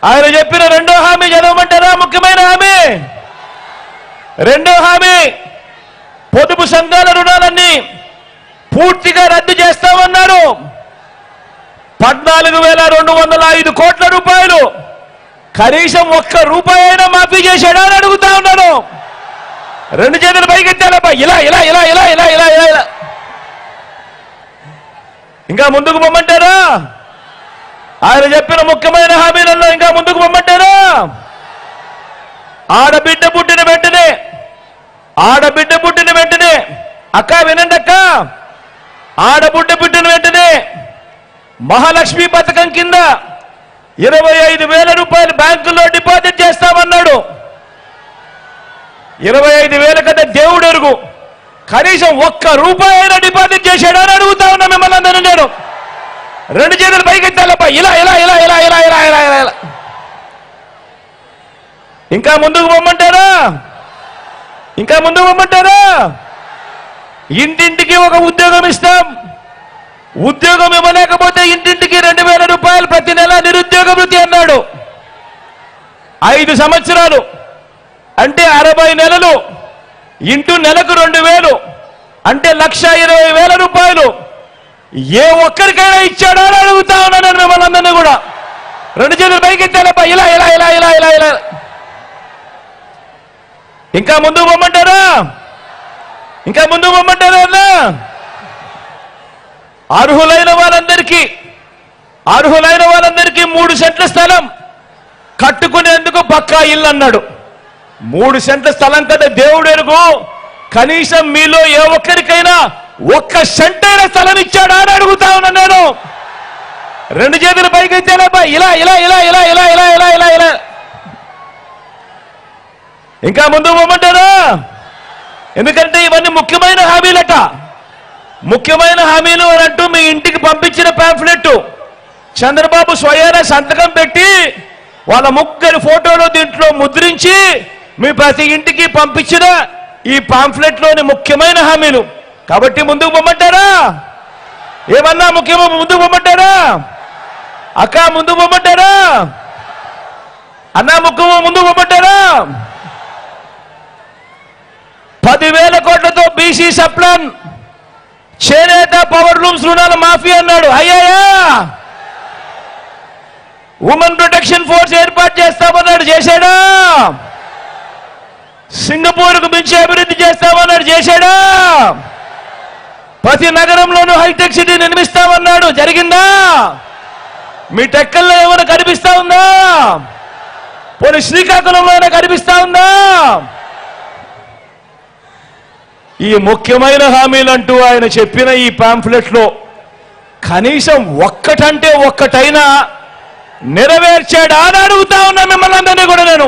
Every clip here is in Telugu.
ఆయన చెప్పిన రెండో హామీ చదవమంటారా? ముఖ్యమైన హామీ, రెండో హామీ పొదుపు సంఘాల రుణాలన్నీ పూర్తిగా రద్దు చేస్తామన్నారు. 14,205 కోట్ల రూపాయలు కనీసం ఒక్క రూపాయి అయినా మాఫీ చేశాడా అని అడుగుతా ఉన్నాను. రెండు చేతులు పైకెత్తాలబ్బా, ఇలా ఇలా ఇలా ఇలా ఇలా ఇలా ఇలా ఇలా. ఇంకా ముందుకు పొమ్మంటారా? ఆయన చెప్పిన ముఖ్యమైన హామీలలో ఇంకా ముందుకు పొమ్మంటారా? ఆడబిడ్డ పుట్టిన వెంటనే అక్క వినండి అక్క, ఆడబిడ్డ పుట్టిన వెంటనే మహాలక్ష్మి పథకం కింద 25,000 రూపాయలు బ్యాంకుల్లో డిపాజిట్ చేస్తామన్నాడు. 25,000 కదా దేవుడు ఎరుగు, కనీసం ఒక్క రూపాయి అయినా డిపాజిట్ చేశాడని అడుగుతా ఉన్నా మిమ్మల్ని అందరూ. నేను రెండు చేతులు పైకెత్తాలబ్బా, ఇలా ఇలా ఇలా ఇలా ఇలా ఇలా ఇలా ఇలా. ఇంకా ముందుకు పొమ్మంటారా? ఇంకా ముందుకు పొమ్మంటారా? ఇంటింటికి ఒక ఉద్యోగం ఇస్తాం. ఉద్యోగం ఇవ్వలేకపోతే ఇంటింటికి 2,000 రూపాయలు ప్రతి నెల నిరుద్యోగ వృత్తి అన్నాడు. 5 సంవత్సరాలు అంటే 60 నెలలు ఇంటూ నెలకు 2,000 అంటే 1,20,000 రూపాయలు ఏ ఒక్కరికైనా ఇచ్చాడా అని అడుగుతా ఉన్నాను నేను మిమ్మల్ని అందరినీ కూడా. రెండు చేతులు పైకెత్తాలబ్బా, ఇలా ఇలా ఇలా ఇలా ఇలా ఇలా. ఇంకా ముందుకు పొమ్మంటారా? ఇంకా ముందుకు పొమ్మంటారా? అన్నా అర్హులైన వాళ్ళందరికీ 3 సెంట్ల స్థలం కట్టుకునేందుకు పక్కా ఇల్లు అన్నాడు. 3 సెంట్ల స్థలం కదా దేవుడు ఎరుగు, కనీసం మీలో ఏ ఒక్కరికైనా 1 సెంట్ అయిన స్థలం ఇచ్చాడా అని అడుగుతా ఉన్నాను నేను. రెండు చేతులు పైకెత్తాలబ్బా, ఇలా ఇలా ఇలా ఇలా ఇలా ఇలా ఇలా ఇలా ఇలా. ఇంకా ముందుకు పొమ్మంటారా? ఎందుకంటే ఇవన్నీ ముఖ్యమైన హామీలట. ముఖ్యమైన హామీలు అని అంటూ మీ ఇంటికి పంపించిన పాంఫ్లెట్ చంద్రబాబు స్వయాన సంతకం పెట్టి వాళ్ళ ముగ్గురి ఫోటోలు దీంట్లో ముద్రించి మీ ప్రతి ఇంటికి పంపించిన ఈ పాంఫ్లెట్లోని ముఖ్యమైన హామీలు. కాబట్టి ముందుకు పొమ్మంటారా? ఏమన్నా ముఖ్యమో ముందుకు పొమ్మంటారా? అక్క ముందుకు పొమ్మంటారా? అన్నా ముఖ్యమో ముందుకు పొమ్మంటారా? 10,000 కోట్లతో బీసీ సప్లాన్, చేనేత, పవర్ లూమ్స్ రుణాల మాఫీ అన్నాడు. అయ్యాయా? ఉమెన్ ప్రొటెక్షన్ ఫోర్స్ ఏర్పాటు చేస్తామన్నాడు, చేశాడా? సింగపూర్కు మించి అభివృద్ధి చేస్తామన్నాడు, చేశాడా? ప్రతి నగరంలోనూ హైటెక్ సిటీ నిర్మిస్తామన్నాడు, జరిగిందా? మీ టెక్కల్లో ఏమైనా కనిపిస్తా ఉందా? పోనీ శ్రీకాకుళంలో ఏమైనా కనిపిస్తా ఉందా? ఈ ముఖ్యమైన హామీలంటూ ఆయన చెప్పిన ఈ పాంఫ్లెట్లో కనీసం ఒక్కటంటే ఒక్కటైనా నెరవేర్చాడా అని అడుగుతా ఉన్నా మిమ్మల్ని అందరినీ కూడా నేను.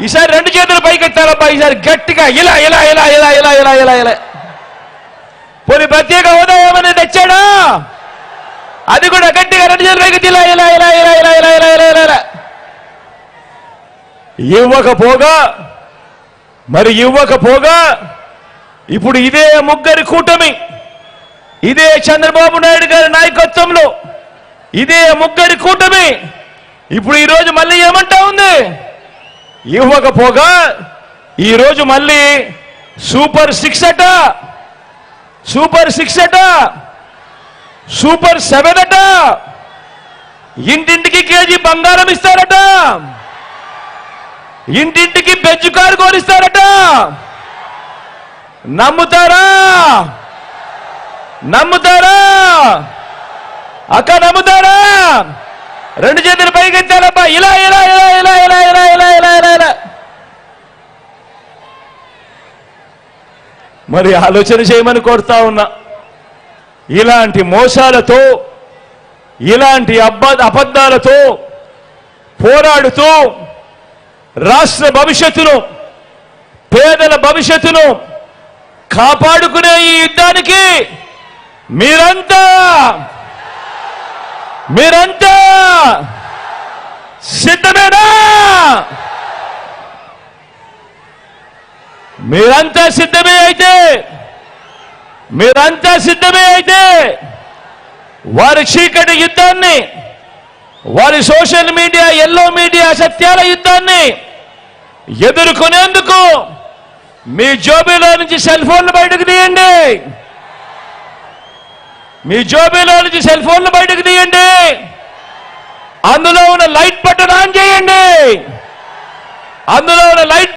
ఈసారి రెండు చేతులు పైకెత్తాలబ్బా, ఈసారి గట్టిగా ఇలా ఇలా ఇలా ఇలా ఇలా ఇలా ఇలా ఇలా. పోనీ ప్రత్యేక హోదా ఏమైనా తెచ్చాడా? అది కూడా గట్టిగా రెండు చేతులు పైకెత్తి ఇలా ఇలా ఇలా ఇలా ఇలా ఇలా ఇలా ఇలా ఇలా. ఇవ్వకపోగా ఇప్పుడు ఇదే ముగ్గురి కూటమి, ఇదే చంద్రబాబు నాయుడు గారి నాయకత్వంలో ఇదే ముగ్గురి కూటమి ఇప్పుడు ఈరోజు మళ్ళీ ఏమంటా ఉంది? ఇవ్వకపోగా ఈరోజు మళ్ళీ సూపర్ 6 అట, సూపర్ 6 అట, సూపర్ 7 అట, ఇంటింటికి కేజీ బంగారం ఇస్తారట, ఇంటింటికి బెంచ్ కారు కోరిస్తారట. నమ్ముతారా? నమ్ముతారా? అక్క నమ్ముతారా? రెండు చేతులు పైకెత్తాలబ్బా, ఇలా ఇలా ఇలా ఇలా ఇలా ఇలా ఇలా ఇలా ఇలా ఇలా. మరి ఆలోచన చేయమని కోరుతా ఉన్నా. ఇలాంటి మోసాలతో, ఇలాంటి అబద్ధాలతో పోరాడుతూ రాష్ట్ర భవిష్యత్తును, పేదల భవిష్యత్తును కాపాడుకునే ఈ యుద్ధానికి మీరంతా సిద్ధమేనా? మీరంతా సిద్ధమే అయితే వారి చీకటి యుద్ధాన్ని, వారి సోషల్ మీడియా ఎల్లో మీడియా సత్యాల యుద్ధాన్ని ఎదుర్కొనేందుకు మీ జోబీలో నుంచి సెల్ ఫోన్లు బయటకు తీయండి. మీ జోబీలో నుంచి సెల్ ఫోన్లు బయటకు తీయండి. అందులో ఉన్న లైట్ బటన్ ఆన్ చేయండి. అందులో ఉన్న లైట్